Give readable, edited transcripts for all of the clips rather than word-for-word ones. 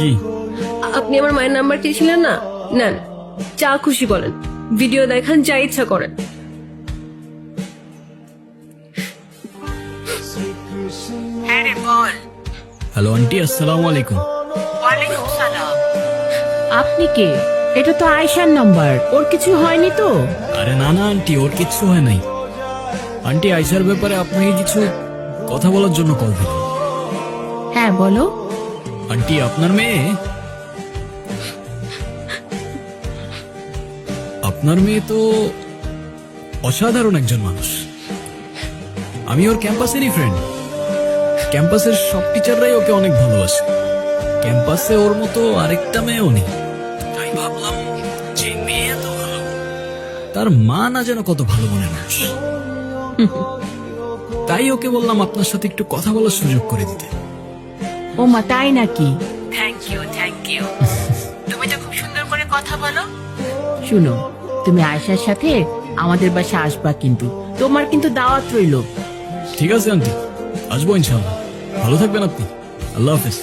কি? আপনি আমার মায়ের নাম্বার চেয়েছিলেন না, নেন, যা খুশি বলেন, ভিডিও দেখান, যা ইচ্ছা করেন। হ্যাঁ রে বল। হ্যালো আন্টি, আসসালামু আলাইকুম। ওয়ালাইকুম সালাম। আপনি কে? এটা তো আয়েশার নাম্বার, ওর কিছু হয়নি তো? আরে না না আন্টি, ওর কিচ্ছু হয় নাই। আন্টি, আয়শার ব্যাপারে আপনাকে কিছু কথা বলার জন্য কল দিলাম। হ্যাঁ বলো। আন্টি, আপনার মেয়ে তো অসাধারণ একজন মানুষ। আমি ওর ক্যাম্পাসেরই ফ্রেন্ড। ক্যাম্পাসের সব টিচাররাই ওকে অনেক ভালোবাসে। ক্যাম্পাসে ওর মতো আরেকটা মেয়েও নেই। তাই ভাবলাম যে মেয়ে এত ভালো, তার মা না যেন কত ভালো মনে মানুষ। তাই ওকে বললাম আপনার সাথে একটু কথা বলার সুযোগ করে দিতে। ও মা, তাই নাকি? Thank you thank you. তুমি তো খুব সুন্দর করে কথা বলো। শুনো, তুমি আয়েশার সাথে আমাদের বাসা আসবা, কিন্তু তোমার কিন্তু দাওয়াত রইলো। ঠিক আছে আন্টি, আসবো ইনশাআল্লাহ। ভালো থাকবেন আপনি। আল্লাহ হাফেজ।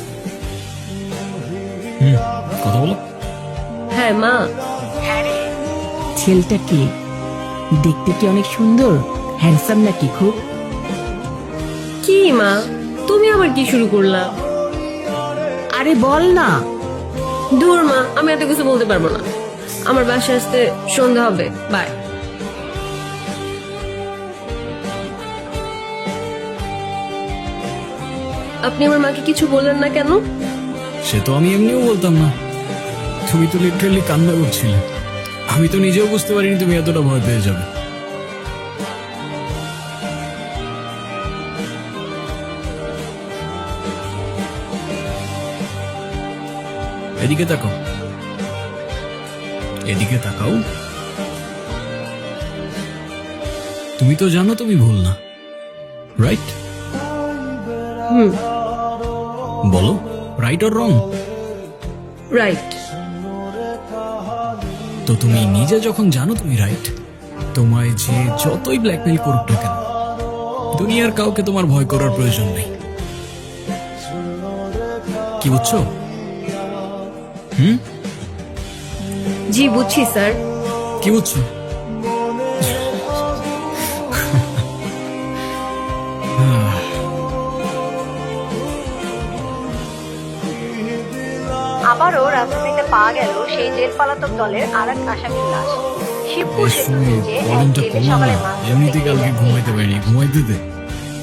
কথা বলো। হ্যাঁ মা। হ্যাঁ রে, ছেলেটা কি দেখতে? কি অনেক সুন্দর, হ্যান্ডসাম নাকি খুব? কি মা, তুমি আবার কি শুরু করলা? আরে বল না। দূর মা, আমি এত কিছু বলতে পারবো না। আমার বাসায় আসতে সন্ধ্যা হবে, বাই। আপনি আমার মাকে কিছু বললেন না কেন? সে তো আমি এমনিও বলতাম না। তুমি তো লিটারালি কান্না করছিলে। আমি তো নিজেও বুঝতে পারিনি তুমি এতটা ভয় পেয়ে যাবে। এদিকে তাকাও, এদিকে তাকাও। তুমি তো জানো তুমি ভুল না, রাইট? বলো, রাইট অর রং? রাইট। তো তুমি নিজে যখন জানো তুমি রাইট, তোমায় যে যতই ব্ল্যাকমেল করুক না কেন, দুনিয়ার কাউকে তোমার ভয় করার প্রয়োজন নেই। কি বুঝছো? জি বুঝছি স্যার। কি বুঝছো? আবারও রাজধানীতে পাওয়া গেল সেই জেল পলাতক দলের আর এক আসামির লাশ। শিবপুর সেতু ব্রিজে এক জেলে সকালে মাছ এমনিতে কালকে ঘুমাইতে পারিনি, ঘুমাইতে দে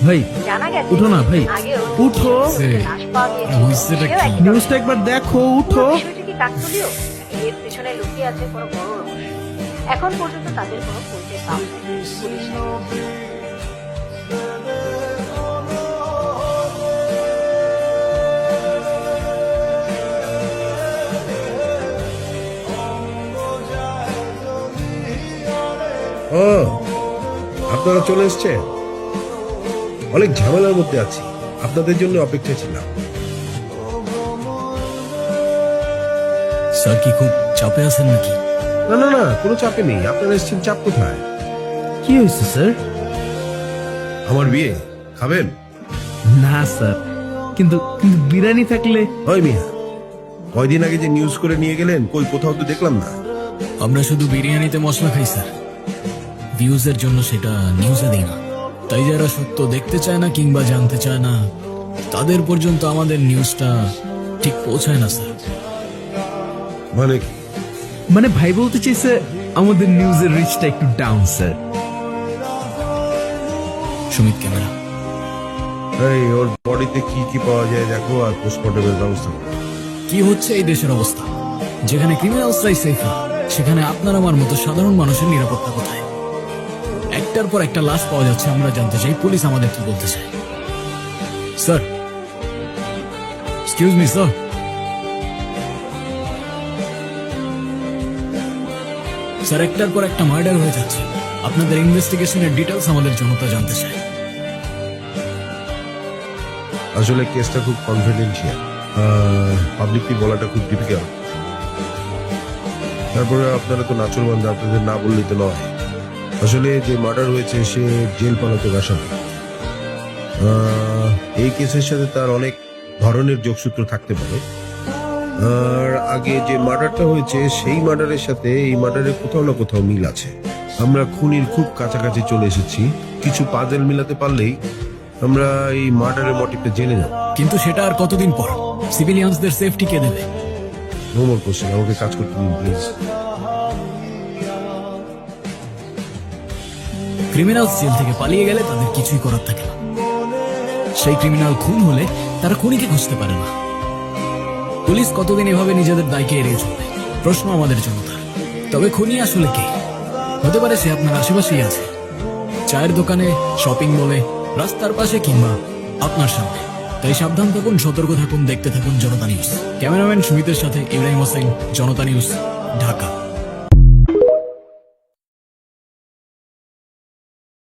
ভাই জানা গেছে উঠো না ভাই, আগেও উঠো। লাশ পাওয়া গিয়েছিল। হইছেটা সেও কি? একই নিউজটা একবার দেখো, উঠো। বিষয়টি কি কাকতালীয়? এর পেছনে লুকিয়ে আছে কোনো বড় রহস্য। এখন পর্যন্ত তাদের কোনো পরিচয় পাওয়া যায়নি। পুলিশ ও, আপনারা চলে এসছেন? অনেক ঝামেলার মধ্যে আছি, আপনাদের জন্য অপেক্ষায় ছিলাম। স্যার কি খুব চাপে আছেন নাকি? না না না, কোনো চাপে নেই। আপনারা এসছেন, চাপ কোথায়? কি হয়েছে স্যার? আমার বিয়ে খাবেন? না স্যার, কিন্তু কিন্তু বিরিয়ানি থাকলে। ওই মিয়া, কয়দিন আগে যে নিউজ করে নিয়ে গেলেন, কই কোথাও তো দেখলাম না। আমরা শুধু বিরিয়ানিতে মশলা খাই স্যার, ভিউজের জন্য সেটা নিউজে দিই না। তাই যারা সত্য দেখতে চায় না কিংবা জানতে চায় না, তাদের পর্যন্ত আমাদের নিউজটা ঠিক পৌঁছায় না স্যার। মানে কি? মানে ভাই বলতে চাইছে আমাদের নিউজের রিচটা একটু ডাউন স্যার। সুমিত ক্যামেরা। এই ওর বডিতে কি কি পাওয়া যায় দেখো, আর পোস্টমর্টমের ব্যবস্থা করো। কি হচ্ছে এই দেশের অবস্থা? যেখানে ক্রিমিনালসরাই সেফ না, সেখানে আপনার আমার মতো সাধারণ মানুষের নিরাপত্তা কোথায়? একটার পর একটা লাশ পাওয়া যাচ্ছে, আমরা জানতে চাই পুলিশ আমাদের কি বলতে চায়। Sir, excuse me sir. Sir, একটার পর একটা মার্ডার হয়ে যাচ্ছে, আপনাদের ইনভেস্টিগেশনের ডিটেলস আমাদের জনতা জানতে চায়। আসলে কেসটা খুব কনফিডেন্সিয়াল, পাবলিকলি বলাটা খুব ডিফিকাল্ট। তারপরে আপনারা তো নাচুরবান্ধা, আপনাদের না বললেই তো নয়। আসলে যে মার্ডার হয়েছে সে জেল পালাতক আসামি। এই কেসের সাথে তার অনেক ধরনের যোগসূত্র থাকতে পারে। আর আগে যে মার্ডারটা হয়েছে সেই মার্ডারের সাথে এই মার্ডারের কোথাও না কোথাও মিল আছে। আমরা খুনির খুব কাছাকাছি চলে এসেছি। কিছু পাজেল মিলাতে পারলেই আমরা এই মার্ডারের মোটিভটা জেনে যাব। কিন্তু সেটা আর কতদিন পর? সিভিলিয়ানসদের সেফটি কে দেবে? ভ্রমণ করছেন, আমাকে কাজ করতে দিন প্লিজ। ক্রিমিনাল জেল থেকে পালিয়ে গেলে তাদের কিছুই করার থাকে না। সেই ক্রিমিনাল খুন হলে তারা খুনিকে খুঁজতে পারে না। পুলিশ কতদিন এভাবে নিজেদের দায়কে এড়িয়ে চলবে? প্রশ্ন আমাদের জনতার। তবে খুনি আসলে কে? হতে পারে সে আপনার আশেপাশেই আছে, চায়ের দোকানে, শপিং মলে, রাস্তার পাশে কিংবা আপনার সামনে। তাই সাবধান থাকুন, সতর্ক থাকুন, দেখতে থাকুন জনতা নিউজ। ক্যামেরাম্যান সুমিতের সাথে ইব্রাহিম হোসেন, জনতা নিউজ, ঢাকা।